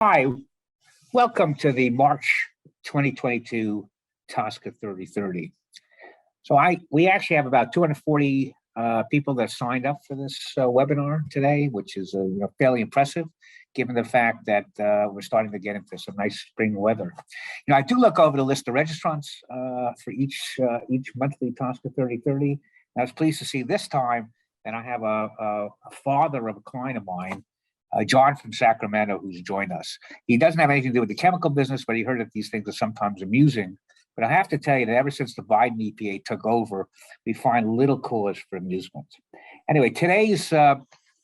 Hi, welcome to the March 2022 TSCA 3030. So we actually have about 240 people that signed up for this webinar today, which is fairly impressive, given the fact that we're starting to get into some nice spring weather. I do look over the list of registrants for each monthly TSCA 3030. I was pleased to see this time that I have a father of a client of mine, John from Sacramento, who's joined us. He doesn't have anything to do with the chemical business, but he heard that these things are sometimes amusing. But I have to tell you that ever since the Biden EPA took over, we find little cause for amusement. Anyway, today's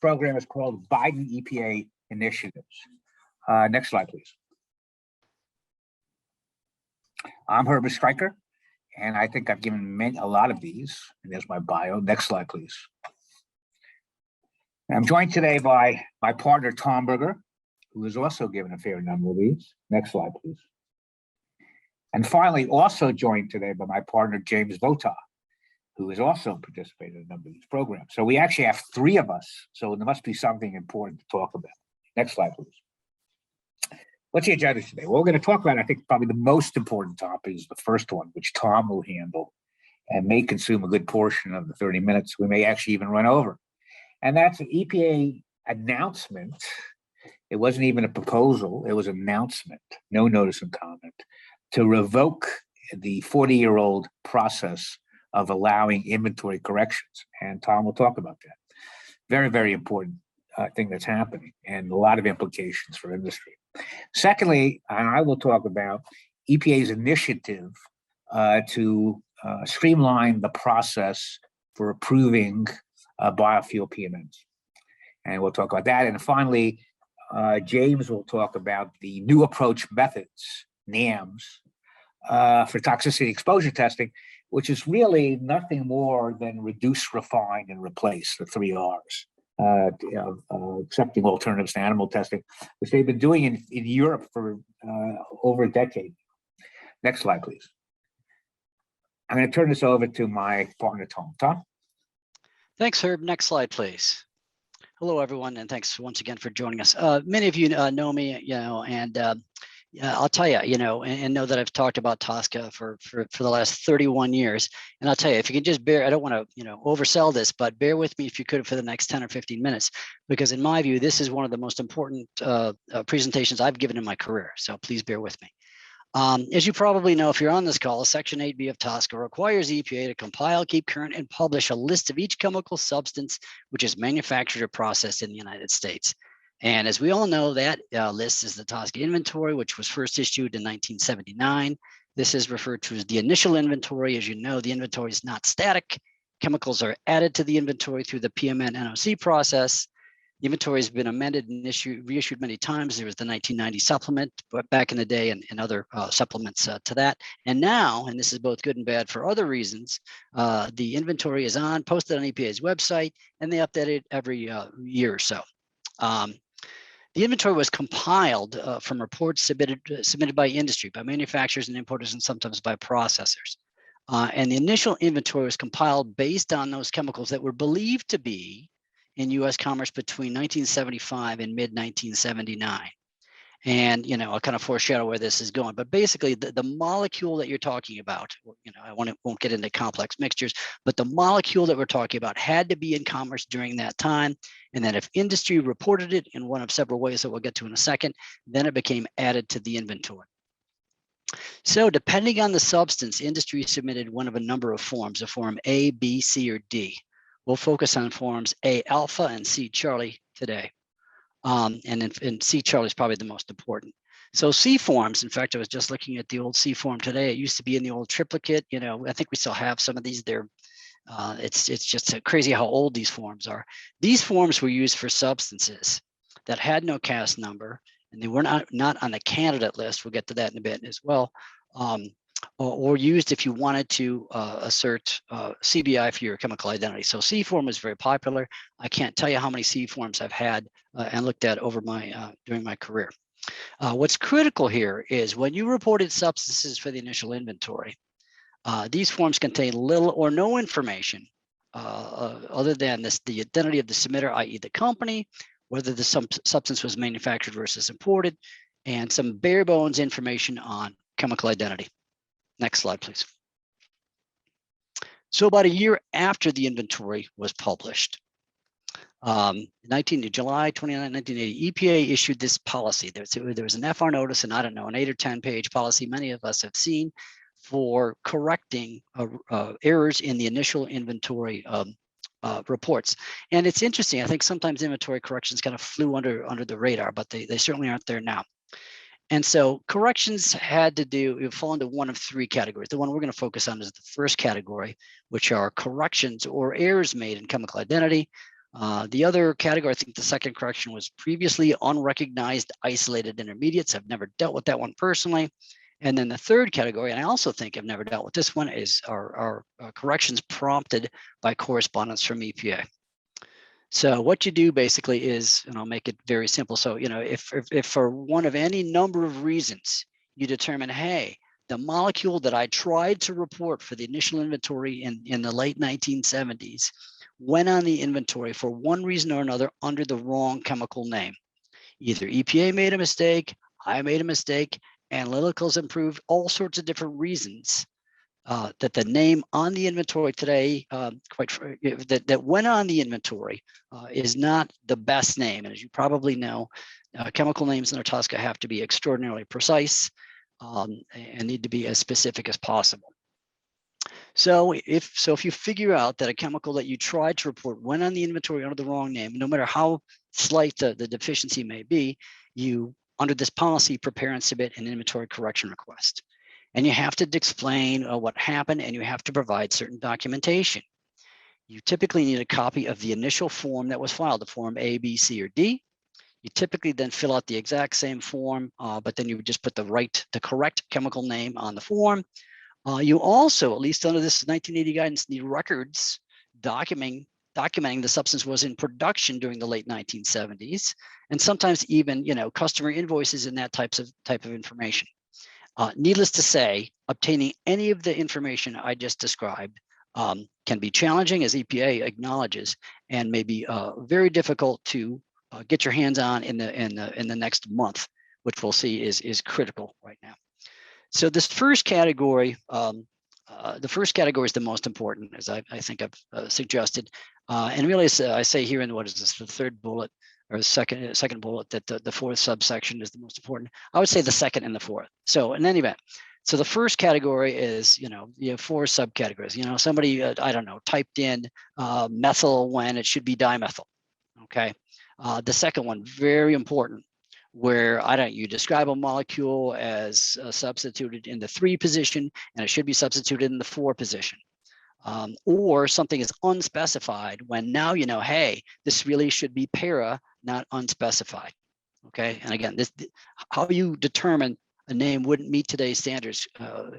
program is called Biden EPA Initiatives. Next slide, please. I'm Herbert Stryker, and I think I've given a lot of these. And there's my bio. Next slide, please. I'm joined today by my partner, Tom Berger, who has also given a fair number of these. Next slide, please. And finally, also joined today by my partner, James Vota, who has also participated in a number of these programs. So we actually have three of us, so there must be something important to talk about. Next slide, please. What's the agenda today? Well, we're going to talk about, I think, probably the most important topic is the first one, which Tom will handle and may consume a good portion of the 30 minutes. We may actually even run over. And that's an EPA announcement. It wasn't even a proposal. It was an announcement, no notice and comment, to revoke the 40-year-old process of allowing inventory corrections. And Tom will talk about that. Very, very important thing that's happening and a lot of implications for industry. Secondly, and I will talk about EPA's initiative to streamline the process for approving biofuel PMNs. And we'll talk about that. And finally, James will talk about the new approach methods, NAMs, for toxicity exposure testing, which is really nothing more than reduce, refine, and replace, the 3 R's, accepting alternatives to animal testing, which they've been doing in Europe for over a decade. Next slide, please. I'm going to turn this over to my partner, Tom. Tom? Thanks, Herb. Next slide, please. Hello, everyone, and thanks once again for joining us. Many of you know me, and I'll tell you, and know that I've talked about TSCA for the last 31 years. And I'll tell you, if you can just bear, I don't want to, oversell this, but bear with me if you could for the next 10 or 15 minutes, because in my view, this is one of the most important presentations I've given in my career. So please bear with me. As you probably know, if you're on this call, Section 8B of TSCA requires EPA to compile, keep current, and publish a list of each chemical substance which is manufactured or processed in the United States. And as we all know, that list is the TSCA inventory, which was first issued in 1979. This is referred to as the initial inventory. As you know, the inventory is not static. Chemicals are added to the inventory through the PMN NOC process. The inventory has been amended and reissued many times. There was the 1990 supplement, but back in the day, and other supplements to that. And now, and this is both good and bad for other reasons, the inventory is posted on EPA's website, and they update it every year or so. The inventory was compiled from reports submitted by industry, by manufacturers and importers, and sometimes by processors. And the initial inventory was compiled based on those chemicals that were believed to be in U.S. commerce between 1975 and mid-1979. And, I'll kind of foreshadow where this is going. But basically, the molecule that you're talking about, I won't get into complex mixtures, but the molecule that we're talking about had to be in commerce during that time. And then if industry reported it in one of several ways that we'll get to in a second, then it became added to the inventory. So depending on the substance, industry submitted one of a number of forms, a form A, B, C, or D. We'll focus on forms A alpha and C Charlie today. And C Charlie is probably the most important. So C forms, in fact, I was just looking at the old C form today. It used to be in the old triplicate. I think we still have some of these there. It's just crazy how old these forms are. These forms were used for substances that had no CAS number, and they were not on the candidate list. We'll get to that in a bit as well. Or used if you wanted to assert CBI for your chemical identity. So C form is very popular. I can't tell you how many C forms I've had and looked at over during my career. What's critical here is when you reported substances for the initial inventory, these forms contain little or no information other than the identity of the submitter, i.e. the company, whether the substance was manufactured versus imported, and some bare bones information on chemical identity. Next slide, please. So about a year after the inventory was published, July 29, 1980, EPA issued this policy. There was an FR notice, and I don't know, an 8 or 10 page policy many of us have seen for correcting errors in the initial inventory reports. And it's interesting, I think sometimes inventory corrections kind of flew under the radar, but they certainly aren't there now. And so corrections had to fall into one of three categories. The one we're going to focus on is the first category, which are corrections or errors made in chemical identity. The other category, I think the second correction, was previously unrecognized isolated intermediates. I've never dealt with that one personally. And then the third category, and I also think I've never dealt with this one, is our corrections prompted by correspondence from EPA. So what you do basically is, and I'll make it very simple. So, if for one of any number of reasons you determine, hey, the molecule that I tried to report for the initial inventory in the late 1970s went on the inventory for one reason or another under the wrong chemical name. Either EPA made a mistake, I made a mistake, analyticals improved, all sorts of different reasons. That the name on the inventory today, that went on the inventory is not the best name. And as you probably know, chemical names in our TSCA have to be extraordinarily precise and need to be as specific as possible. So if you figure out that a chemical that you tried to report went on the inventory under the wrong name, no matter how slight the deficiency may be, you, under this policy, prepare and submit an inventory correction request. And you have to explain what happened, and you have to provide certain documentation. You typically need a copy of the initial form that was filed, the form A, B, C, or D. You typically then fill out the exact same form, but then you would just put the correct chemical name on the form. You also, at least under this 1980 guidance, need records documenting the substance was in production during the late 1970s, and sometimes even customer invoices and that type of information. Needless to say, obtaining any of the information I just described can be challenging, as EPA acknowledges, and may be very difficult to get your hands on in the next month, which we'll see is critical right now. So this first category, the first category is the most important, as I think I've suggested, and really, I say here in what is this, the third bullet, or the second bullet, that the fourth subsection is the most important. I would say the second and the fourth. So in any event, so the first category is, you have four subcategories. Somebody, I don't know, typed in methyl when it should be dimethyl. Okay. The second one, very important, where you describe a molecule as substituted in the 3 position, and it should be substituted in the 4 position. Or something is unspecified when now hey, this really should be para, not unspecified. Okay, and again, how you determine a name wouldn't meet today's standards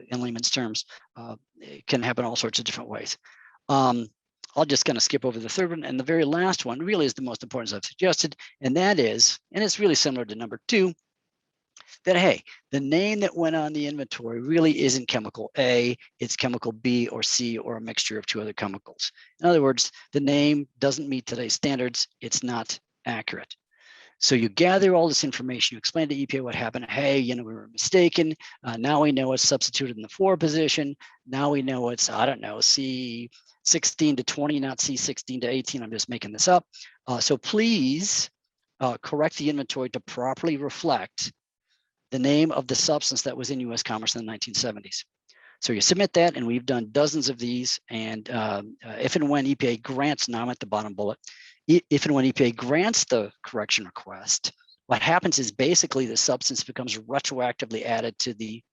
in layman's terms, it can happen all sorts of different ways. I'll just kind of skip over the third one, and the very last one really is the most important, as I've suggested, and that is, and it's really similar to number 2, that hey, the name that went on the inventory really isn't chemical A, it's chemical B or C, or a mixture of 2 other chemicals. In other words, the name doesn't meet today's standards, it's not accurate. So you gather all this information, you explain to EPA what happened. Hey, we were mistaken. Now we know it's substituted in the 4 position. Now we know it's, I don't know, C16 to 20, not C16 to 18. I'm just making this up. So please correct the inventory to properly reflect the name of the substance that was in U.S. commerce in the 1970s. So you submit that, and we've done dozens of these. And if and when EPA grants, now I'm at the bottom bullet, if and when EPA grants the correction request, what happens is basically the substance becomes retroactively added to the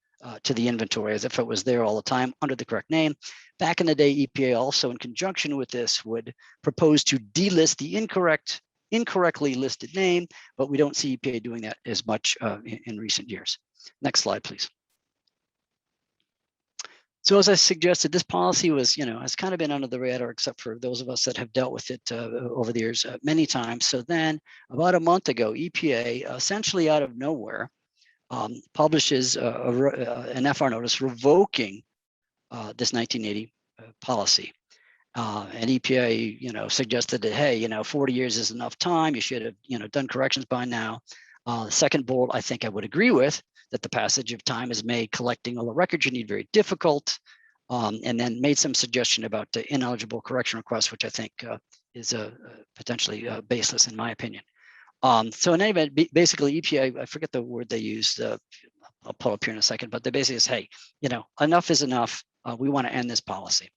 inventory as if it was there all the time under the correct name. Back in the day, EPA also, in conjunction with this, would propose to delist the incorrectly listed name, but we don't see EPA doing that as much in recent years. Next slide, please. So as I suggested, this policy was, has kind of been under the radar, except for those of us that have dealt with it over the years many times. So then about a month ago, EPA, essentially out of nowhere, publishes an FR notice revoking this 1980 policy. And EPA, suggested that, hey, 40 years is enough time. You should have, done corrections by now. The second bullet, I think I would agree with, that the passage of time has made collecting all the records you need very difficult, and then made some suggestion about the ineligible correction requests, which I think is potentially baseless in my opinion. So in any event, basically EPA, I forget the word they used, I'll pull up here in a second, but they basically say, hey, enough is enough. We want to end this policy.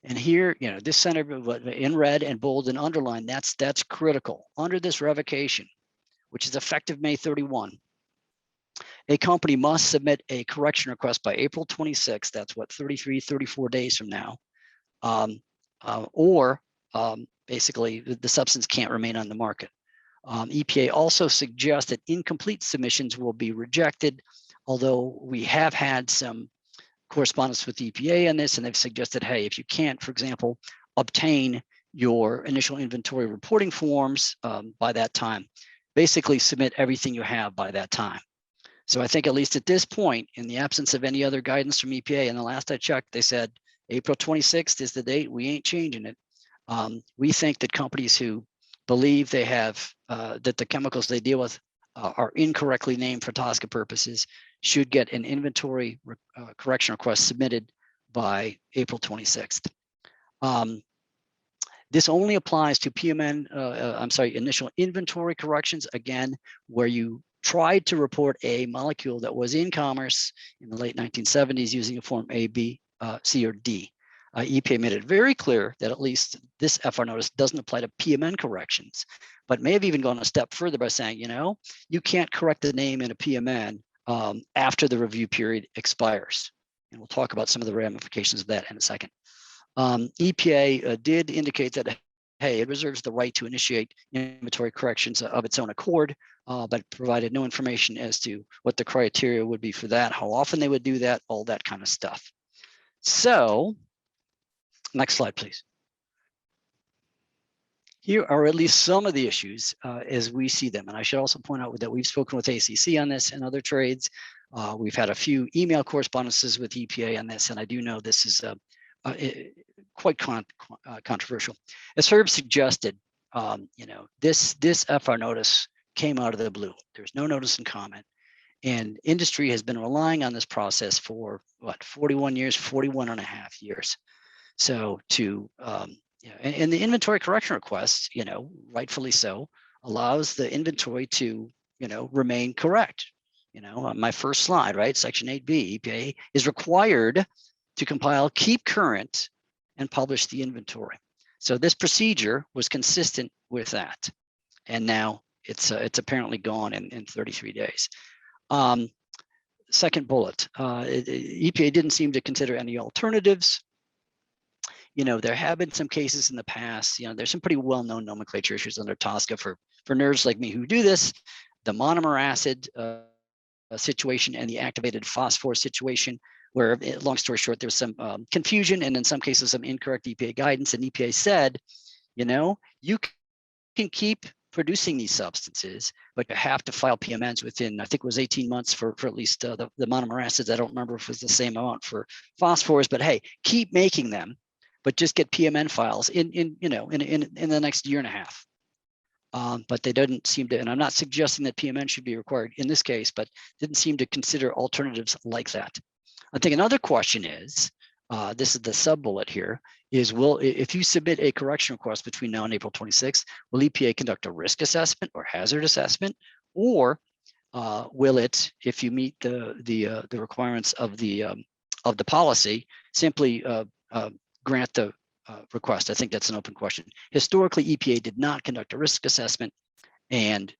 And here, this center in red and bold and underlined, that's critical. Under this revocation, which is effective May 31, a company must submit a correction request by April 26. That's what, 34 days from now. Basically, the substance can't remain on the market. EPA also suggests that incomplete submissions will be rejected, although we have had some correspondence with EPA on this, and they've suggested, hey, if you can't, for example, obtain your initial inventory reporting forms by that time, basically submit everything you have by that time. So I think at least at this point, in the absence of any other guidance from EPA, and the last I checked, they said April 26th is the date. We ain't changing it. We think that companies who believe they have, that the chemicals they deal with are incorrectly named for TSCA purposes should get an inventory correction request submitted by April 26th. This only applies to initial inventory corrections, again, where you tried to report a molecule that was in commerce in the late 1970s using a form A, B, C, or D. EPA made it very clear that at least this FR notice doesn't apply to PMN corrections, but may have even gone a step further by saying, you can't correct the name in a PMN after the review period expires. And we'll talk about some of the ramifications of that in a second. EPA did indicate that, hey, it reserves the right to initiate inventory corrections of its own accord, but provided no information as to what the criteria would be for that, how often they would do that, all that kind of stuff. So, next slide, please. Here are at least some of the issues as we see them. And I should also point out that we've spoken with ACC on this and other trades. We've had a few email correspondences with EPA on this, and I do know this is quite controversial. As Herb suggested, this FR notice came out of the blue. There's no notice and comment. And industry has been relying on this process for 41 years, 41 and a half years. So and the inventory correction request, rightfully so, allows the inventory to, remain correct. On my first slide, right, Section 8B, EPA is required to compile, keep current, and publish the inventory. So this procedure was consistent with that. And now it's apparently gone in 33 days. Second bullet, EPA didn't seem to consider any alternatives. There have been some cases in the past, there's some pretty well-known nomenclature issues under TSCA for nerds like me who do this, the monomer acid situation and the activated phosphorus situation, where, long story short, there's some confusion and in some cases some incorrect EPA guidance, and EPA said, you can keep producing these substances, but you have to file PMNs within, I think it was 18 months for at least the monomer acids. I don't remember if it was the same amount for phosphorus, but hey, keep making them, but just get PMN files in the next year and a half. But they didn't seem to, and I'm not suggesting that PMN should be required in this case, but didn't seem to consider alternatives like that. I think another question is, this is the sub-bullet here, is if you submit a correction request between now and April 26th, will EPA conduct a risk assessment or hazard assessment, or will it, if you meet the requirements of the policy, simply grant the request? I think that's an open question. Historically, EPA did not conduct a risk assessment and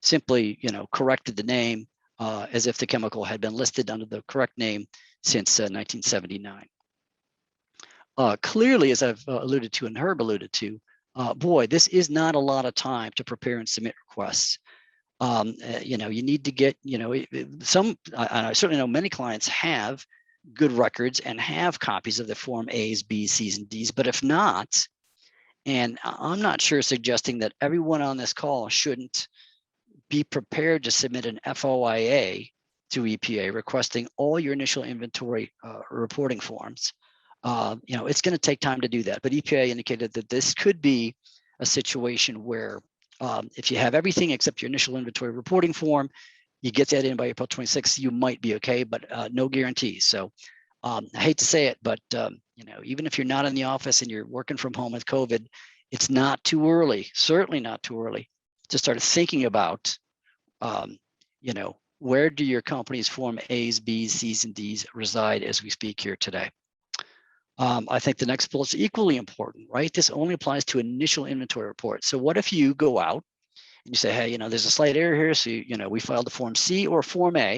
simply, corrected the name as if the chemical had been listed under the correct name since 1979. Clearly, as I've alluded to and Herb alluded to, boy, this is not a lot of time to prepare and submit requests. You need to get, I certainly know many clients have good records and have copies of the Form A's, B's, C's, and D's, but if not, and I'm not sure suggesting that everyone on this call shouldn't be prepared to submit an FOIA to EPA requesting all your initial inventory reporting forms. It's going to take time to do that, but EPA indicated that this could be a situation where If you have everything except your initial inventory reporting form, you get that in by April 26th, you might be okay, but no guarantees. So I hate to say it, but even if you're not in the office and you're working from home with COVID, it's not too early, certainly not too early, to start thinking about, where do your company's Form A's, B's, C's, and D's reside as we speak here today. I think the next bullet is equally important, right? This only applies to initial inventory report. So what if you go out and you say, hey, there's a slight error here. So, we filed a Form C or Form A,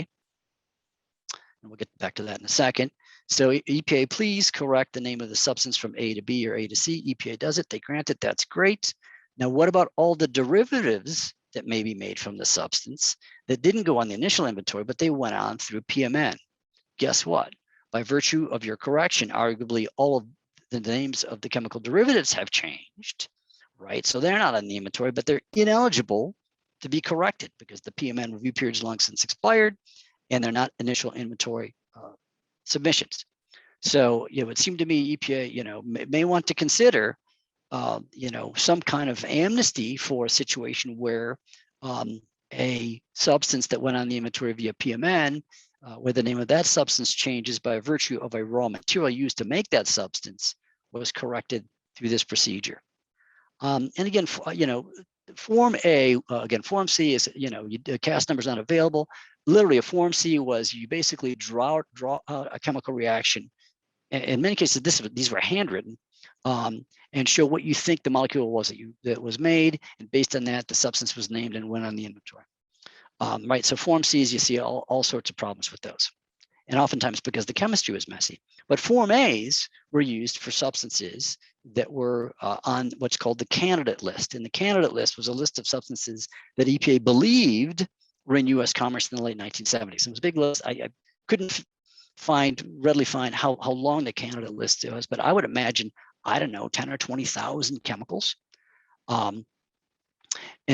and we'll get back to that in a second. So EPA, please correct the name of the substance from A to B or A to C. EPA does it, they grant it, that's great. Now, what about all the derivatives that may be made from the substance that didn't go on the initial inventory, but they went on through PMN? Guess what? By virtue of your correction, arguably all of the names of the chemical derivatives have changed, right? So they're not on the inventory, but they're ineligible to be corrected because the PMN review period is long since expired and they're not initial inventory submissions. So it would seem to me EPA, may want to consider, some kind of amnesty for a situation where a substance that went on the inventory via PMN, where the name of that substance changes by virtue of a raw material used to make that substance, was corrected through this procedure. And again, Form A, again, Form C is, the CAS number is not available. Literally, a Form C was you basically draw out a chemical reaction. In many cases, these were handwritten, and show what you think the molecule was that was made, and based on that, the substance was named and went on the inventory. Right, so Form Cs, you see all sorts of problems with those, and oftentimes because the chemistry was messy. But Form As were used for substances that were on what's called the candidate list, and the candidate list was a list of substances that EPA believed were in U.S. commerce in the late 1970s. It was a big list. I couldn't readily find how long the candidate list was, but I would imagine, I don't know, 10 or 20,000 chemicals. And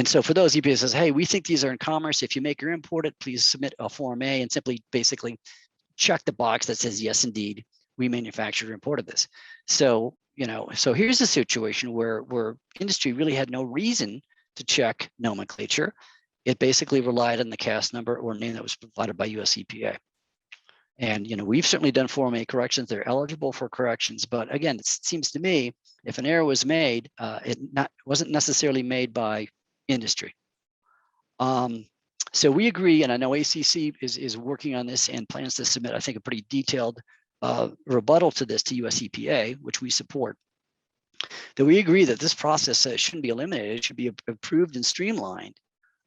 so for those, EPA says, hey, we think these are in commerce. If you make or import it, please submit a Form A and simply basically check the box that says, yes, indeed, we manufactured or imported this. So, so here's a situation where industry really had no reason to check nomenclature. It basically relied on the CAS number or name that was provided by US EPA. And we've certainly done Form A corrections. They're eligible for corrections, but again, it seems to me if an error was made, it wasn't necessarily made by industry. So we agree, and I know ACC is working on this and plans to submit, I think, a pretty detailed rebuttal to this to US EPA, which we support. That we agree that this process shouldn't be eliminated; it should be approved and streamlined.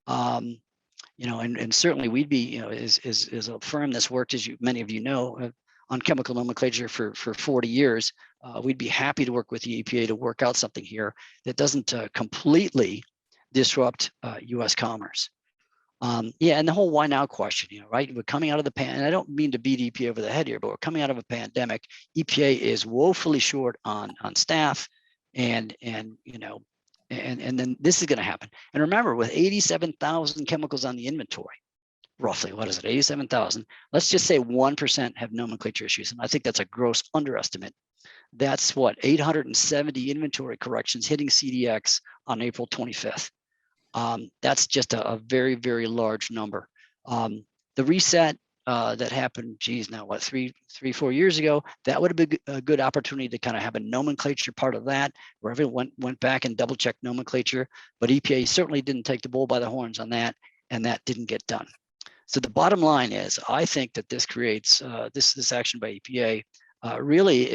And certainly we'd be, as a firm that's worked, as many of you know, on chemical nomenclature for 40 years, we'd be happy to work with the EPA to work out something here that doesn't completely disrupt U.S. commerce. And the whole why now question, right? We're coming out of the and I don't mean to beat EPA over the head here, but we're coming out of a pandemic. EPA is woefully short on staff, and then this is going to happen. And remember, with 87,000 chemicals on the inventory, roughly, what is it, 87,000? Let's just say 1% have nomenclature issues. And I think that's a gross underestimate. That's what, 870 inventory corrections hitting CDX on April 25th. That's just a very, very large number. The reset that happened, now what, 4 years ago, that would have been a good opportunity to kind of have a nomenclature part of that, where everyone went back and double checked nomenclature, but EPA certainly didn't take the bull by the horns on that, and that didn't get done. So the bottom line is, I think that this creates, this action by EPA really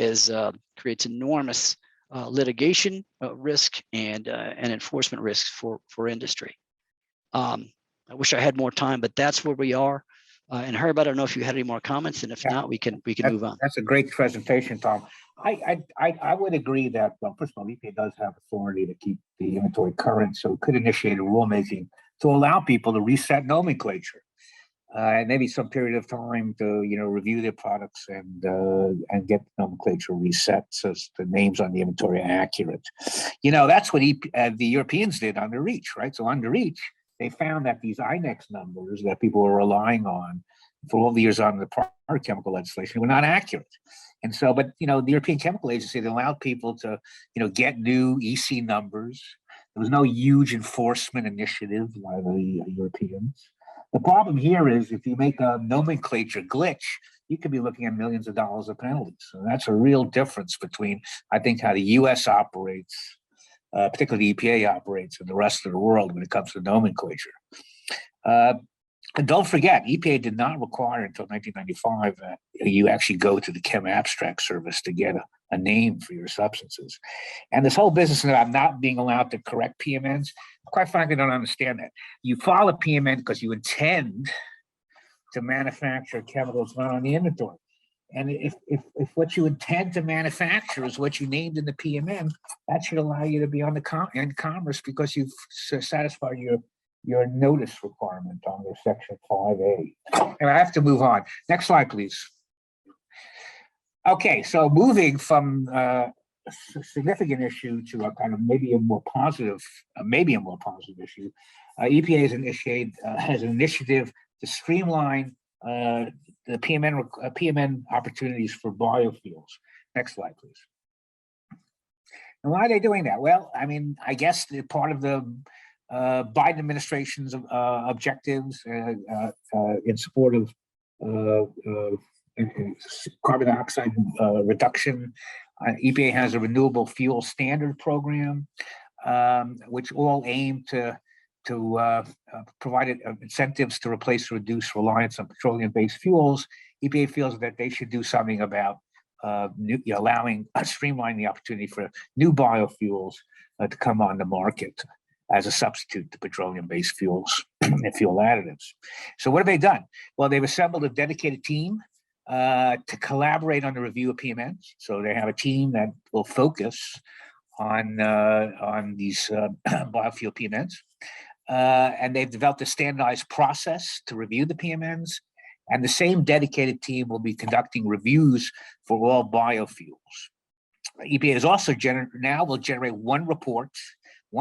creates enormous litigation risk and enforcement risks for industry. I wish I had more time, but that's where we are. And Herb, I don't know if you had any more comments, and if not, we can move on. That's a great presentation, Tom. I would agree that, well, first of all, EPA does have authority to keep the inventory current, so it could initiate a rulemaking to allow people to reset nomenclature, and maybe some period of time to review their products and get the nomenclature reset so the names on the inventory are accurate. That's what the Europeans did under REACH, right? So under REACH, they found that these INEX numbers that people were relying on for all the years on the prior chemical legislation were not accurate. And so, but the European Chemical Agency, they allowed people to, get new EC numbers. There was no huge enforcement initiative by the Europeans. The problem here is if you make a nomenclature glitch, you could be looking at millions of dollars of penalties. So that's a real difference between, I think, how the US operates, particularly the EPA operates, and the rest of the world when it comes to nomenclature. And don't forget, EPA did not require until 1995 that you actually go to the Chem Abstract Service to get a name for your substances. And this whole business about not being allowed to correct PMNs, quite frankly, I don't understand that. You file a PMN because you intend to manufacture chemicals not on the inventory. And if what you intend to manufacture is what you named in the PMN, that should allow you to be on the commerce because you've satisfied your notice requirement under Section 5A. And I have to move on. Next slide, please. Okay, so moving from a significant issue to a kind of maybe a more positive issue, EPA has an initiative to streamline the PMN opportunities for biofuels. Next slide, please. And why are they doing that? Well, I mean, I guess they're part of the Biden administration's objectives in support of carbon dioxide reduction. EPA has a renewable fuel standard program, which all aim to provide incentives to replace or reduce reliance on petroleum-based fuels. EPA feels that they should do something about streamlining the opportunity for new biofuels to come on the market as a substitute to petroleum-based fuels and fuel additives. So what have they done? Well, they've assembled a dedicated team to collaborate on the review of PMNs. So they have a team that will focus on these biofuel PMNs. And they've developed a standardized process to review the PMNs. And the same dedicated team will be conducting reviews for all biofuels. EPA is also now will generate one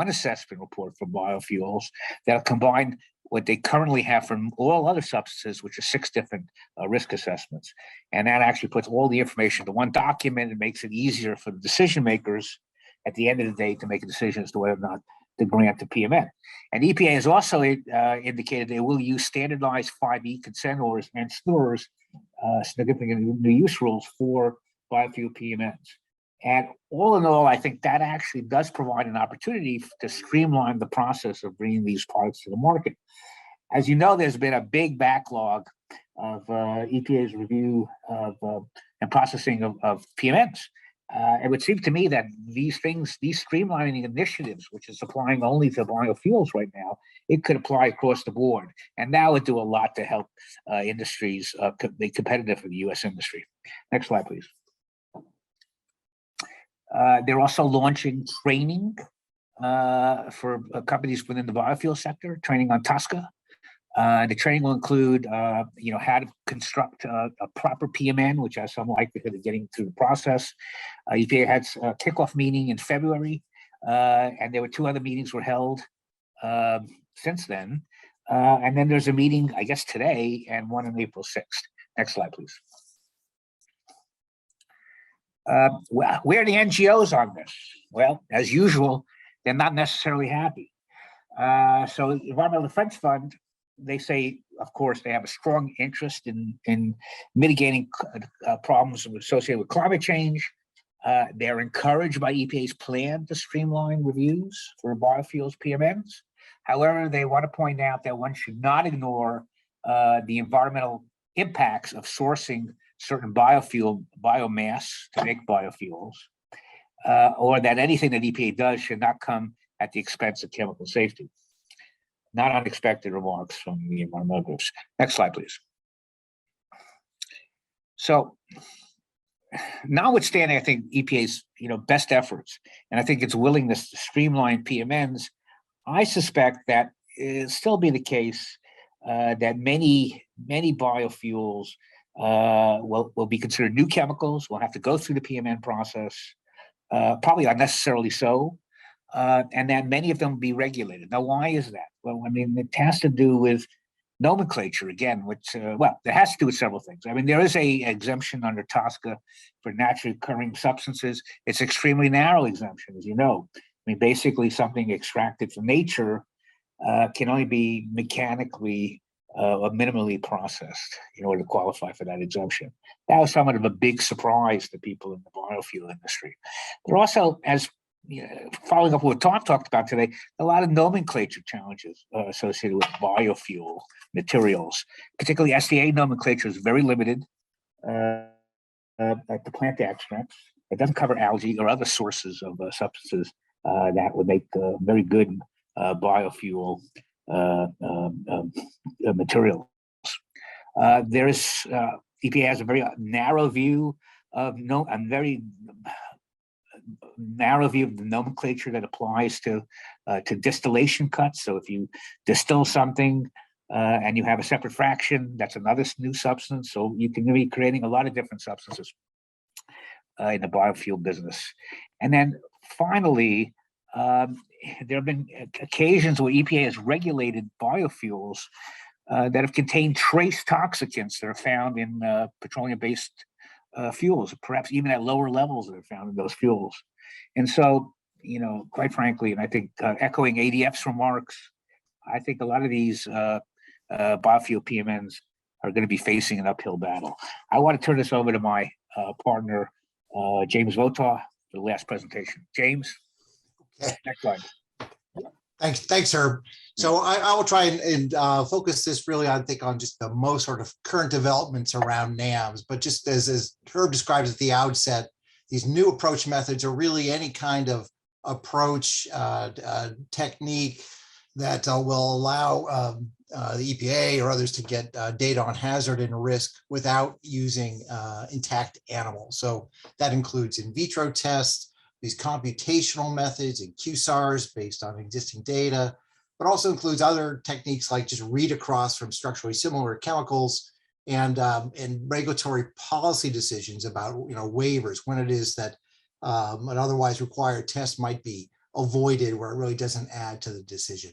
assessment report for biofuels that'll combine what they currently have from all other substances, which are 6 different risk assessments. And that actually puts all the information into one document and makes it easier for the decision makers at the end of the day to make a decision as to whether or not to grant the PMN. And EPA has also indicated they will use standardized 5E consent orders and SNURs, significant new use rules for biofuel PMNs. And all in all, I think that actually does provide an opportunity to streamline the process of bringing these products to the market. As you know, there's been a big backlog of EPA's review of and processing of PMNs. It would seem to me that these streamlining initiatives, which is applying only to biofuels right now, it could apply across the board. And that would do a lot to help industries be competitive for the U.S. industry. Next slide, please. They're also launching training for companies within the biofuel sector, training on TSCA. The training will include, how to construct a proper PMN, which has some likelihood of getting through the process. EPA had a kickoff meeting in February, and there were 2 other meetings were held since then. And then there's a meeting, I guess, today and one on April 6th. Next slide, please. Where are the NGOs on this? Well, as usual, they're not necessarily happy. So Environmental Defense Fund, they say, of course, they have a strong interest in mitigating problems associated with climate change. They're encouraged by EPA's plan to streamline reviews for biofuels PMNs. However, they want to point out that one should not ignore the environmental impacts of sourcing certain biomass to make biofuels, or that anything that EPA does should not come at the expense of chemical safety. Not unexpected remarks from the environmental groups. Next slide, please. So, notwithstanding, I think EPA's best efforts, and I think its willingness to streamline PMNs, I suspect that it'll still be the case that many biofuels will be considered new chemicals, will have to go through the PMN process, probably unnecessarily so, and that many of them will be regulated. Now, why is that? Well, I mean, it has to do with nomenclature again, which, it has to do with several things. I mean, there is a exemption under TSCA for naturally occurring substances. It's extremely narrow exemption, as you know. mean, basically something extracted from nature can only be mechanically or minimally processed in order to qualify for that exemption. That was somewhat of a big surprise to people in the biofuel industry. There are also, as following up what Tom talked about today, a lot of nomenclature challenges associated with biofuel materials. Particularly SDA nomenclature is very limited at the plant extracts. It doesn't cover algae or other sources of substances that would make very good biofuel materials. EPA has a very narrow view of the nomenclature that applies to distillation cuts. So if you distill something and you have a separate fraction, that's another new substance. So you can be creating a lot of different substances in the biofuel business. And then finally, there have been occasions where EPA has regulated biofuels that have contained trace toxicants that are found in petroleum-based fuels, perhaps even at lower levels that are found in those fuels. And so, quite frankly, and I think echoing ADF's remarks, I think a lot of these biofuel PMNs are going to be facing an uphill battle. I want to turn this over to my partner, James Votaw, for the last presentation. James, okay. Next slide. Thanks, Herb. So I will try and focus this really, I think, on just the most sort of current developments around NAMs. But just as Herb describes at the outset, these new approach methods are really any kind of approach technique that will allow the EPA or others to get data on hazard and risk without using intact animals. So that includes in vitro tests, these computational methods and QSARs based on existing data, but also includes other techniques like just read across from structurally similar chemicals and regulatory policy decisions about waivers, when it is that an otherwise required test might be avoided where it really doesn't add to the decision.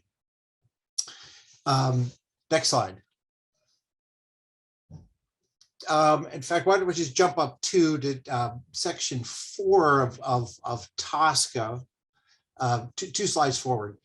Next slide. In fact, why don't we just jump up to section 4 of TSCA, two slides forward.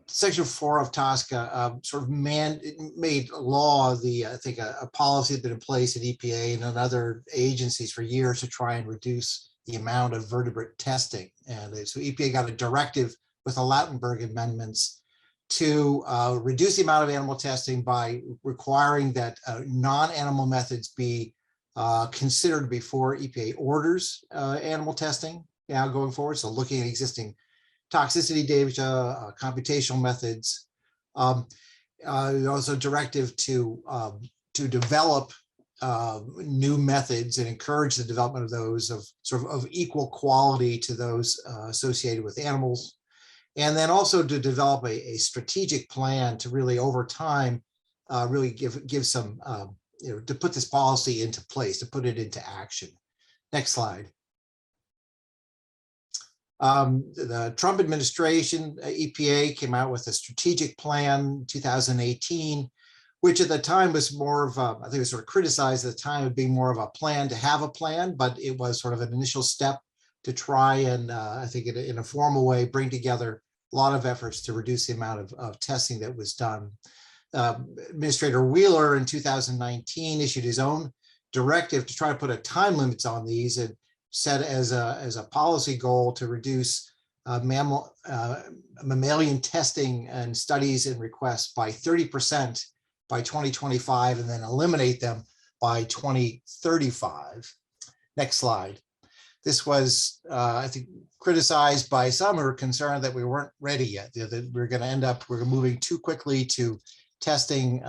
Section 4 of TSCA sort of made law, I think a policy had been in place at EPA and in other agencies for years to try and reduce the amount of vertebrate testing. And so EPA got a directive with the Lautenberg amendments to reduce the amount of animal testing by requiring that non-animal methods be considered before EPA orders animal testing now going forward. So looking at existing toxicity data, computational methods, also directive to develop new methods and encourage the development of those of equal quality to those associated with animals. And then also to develop a strategic plan to really over time, really give some, to put this policy into place, to put it into action. Next slide. The Trump administration, EPA, came out with a strategic plan 2018, which at the time was more of I think it was sort of criticized at the time of being more of a plan to have a plan, but it was sort of an initial step to try and I think in a formal way bring together a lot of efforts to reduce the amount of testing that was done. Administrator Wheeler in 2019 issued his own directive to try to put a time limits on these and set as a policy goal to reduce mammalian testing and studies and requests by 30% by 2025 and then eliminate them by 2035. Next slide. This was, I think, criticized by some who were concerned that we weren't ready yet, that we're moving too quickly to testing,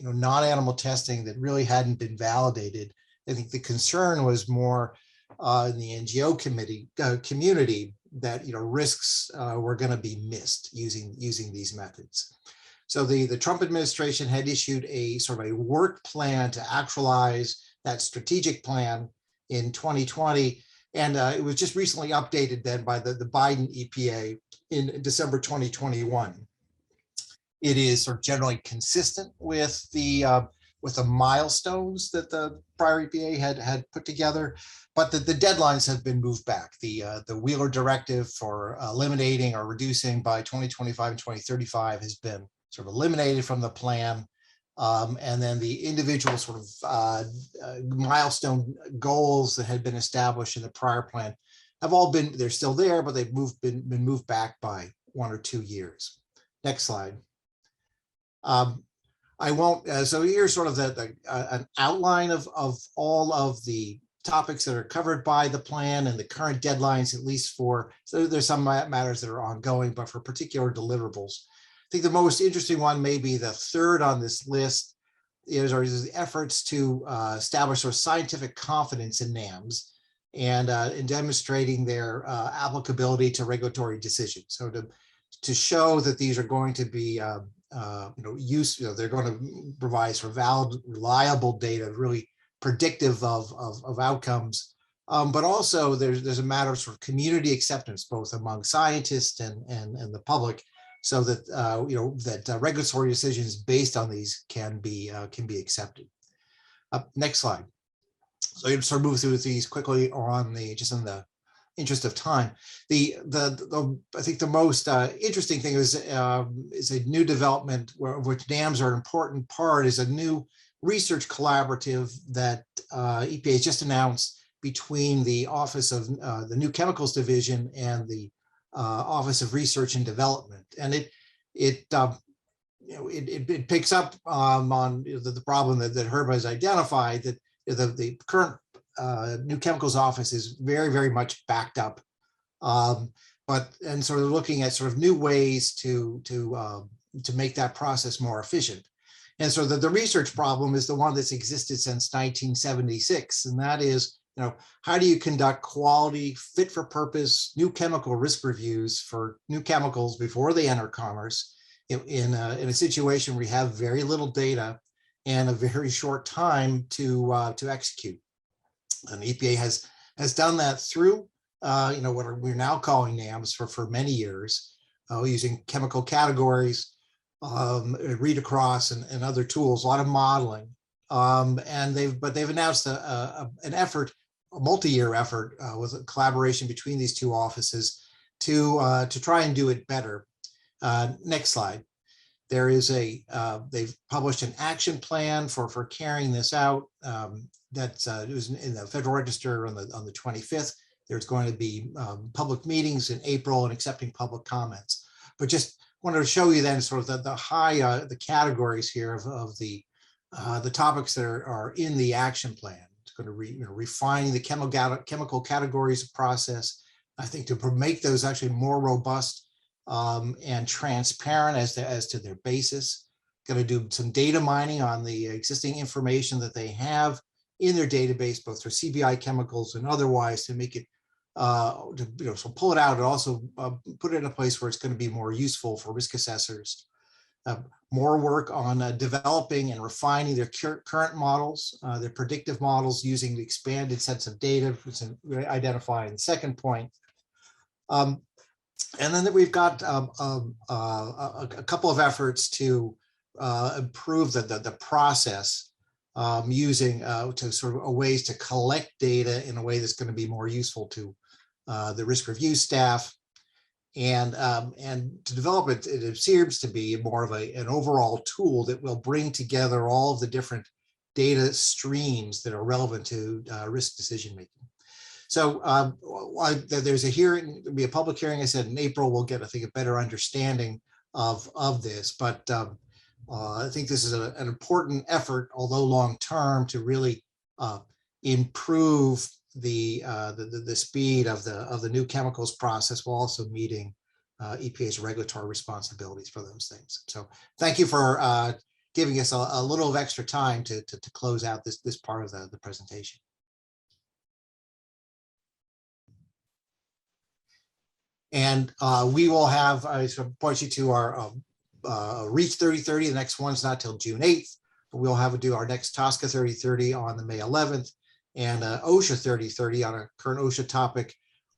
non-animal testing that really hadn't been validated. I think the concern was more in the NGO community that risks were going to be missed using these methods. So the Trump administration had issued a sort of a work plan to actualize that strategic plan in 2020. And it was just recently updated then by the Biden EPA in December 2021. It is sort of generally consistent with the with the milestones that the prior EPA had put together, but the deadlines have been moved back. The Wheeler directive for eliminating or reducing by 2025 and 2035 has been sort of eliminated from the plan. And then the individual sort of milestone goals that had been established in the prior plan have all been, they're still there, but they've been moved back by 1 or 2 years. Next slide. I won't, so here's sort of an outline of all of the topics that are covered by the plan and the current deadlines, at least for, so there's some matters that are ongoing, but for particular deliverables. I think the most interesting one may be the third on this list is the efforts to establish sort of scientific confidence in NAMs and in demonstrating their applicability to regulatory decisions. So to show that these are going to be they're going to provide sort of valid, reliable data, really predictive of outcomes. But also there's a matter of sort of community acceptance, both among scientists and the public, so that that regulatory decisions based on these can be accepted. Next slide. So you sort of move through these quickly on just in the interest of time. I think the most interesting thing is a new development which NAMs are an important part, is a new research collaborative that EPA has just announced between the Office of the New Chemicals Division and the Office of Research and Development, and it picks up on the problem that Herb has identified, that the current New Chemicals Office is very, very much backed up, and sort of looking at sort of new ways to make that process more efficient. And so the research problem is the one that's existed since 1976, and that is, how do you conduct quality, fit for purpose, new chemical risk reviews for new chemicals before they enter commerce in a situation where you have very little data and a very short time to execute. And EPA has done that through what we're now calling NAMs for many years, using chemical categories, read across and other tools, a lot of modeling. And they've announced an effort, a multi-year effort with a collaboration between these two offices to try and do it better. Next slide. There is they've published an action plan for carrying this out. It was in the Federal Register on the 25th. There's going to be public meetings in April and accepting public comments. But just wanted to show you then sort of the categories here of the topics that are in the action plan. It's going to refining the chemical categories of process, I think, to make those actually more robust and transparent as to their basis. Going to do some data mining on the existing information that they have in their database, both for CBI chemicals and otherwise, to make it so pull it out and also put it in a place where it's going to be more useful for risk assessors. More work on developing and refining their current models, their predictive models, using the expanded sets of data, which we identify in the second point. And then we've got a couple of efforts to improve the process, using to sort of ways to collect data in a way that's going to be more useful to the risk review staff, and to develop it. It appears to be more of an overall tool that will bring together all of the different data streams that are relevant to risk decision making. So there's a hearing, there'll be a public hearing, I said, in April. We'll get, I think, a better understanding of this, but I think this is an important effort, although long-term, to really improve the speed of the new chemicals process, while also meeting EPA's regulatory responsibilities for those things. So thank you for giving us a little of extra time to close out this part of the presentation. And we will have, I point you to our Reach 3030. The next one's not till June 8th, but we'll do our next TSCA 3030 on the May 11th, and OSHA 3030 on a current OSHA topic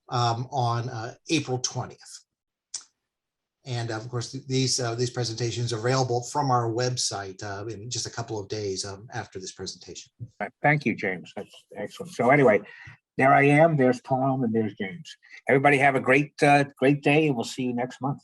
on April 20th. And of course, these presentations are available from our website in just a couple of days after this presentation. Thank you, James. That's excellent. So anyway, there I am. There's Tom and there's James. Everybody have a great day, and we'll see you next month.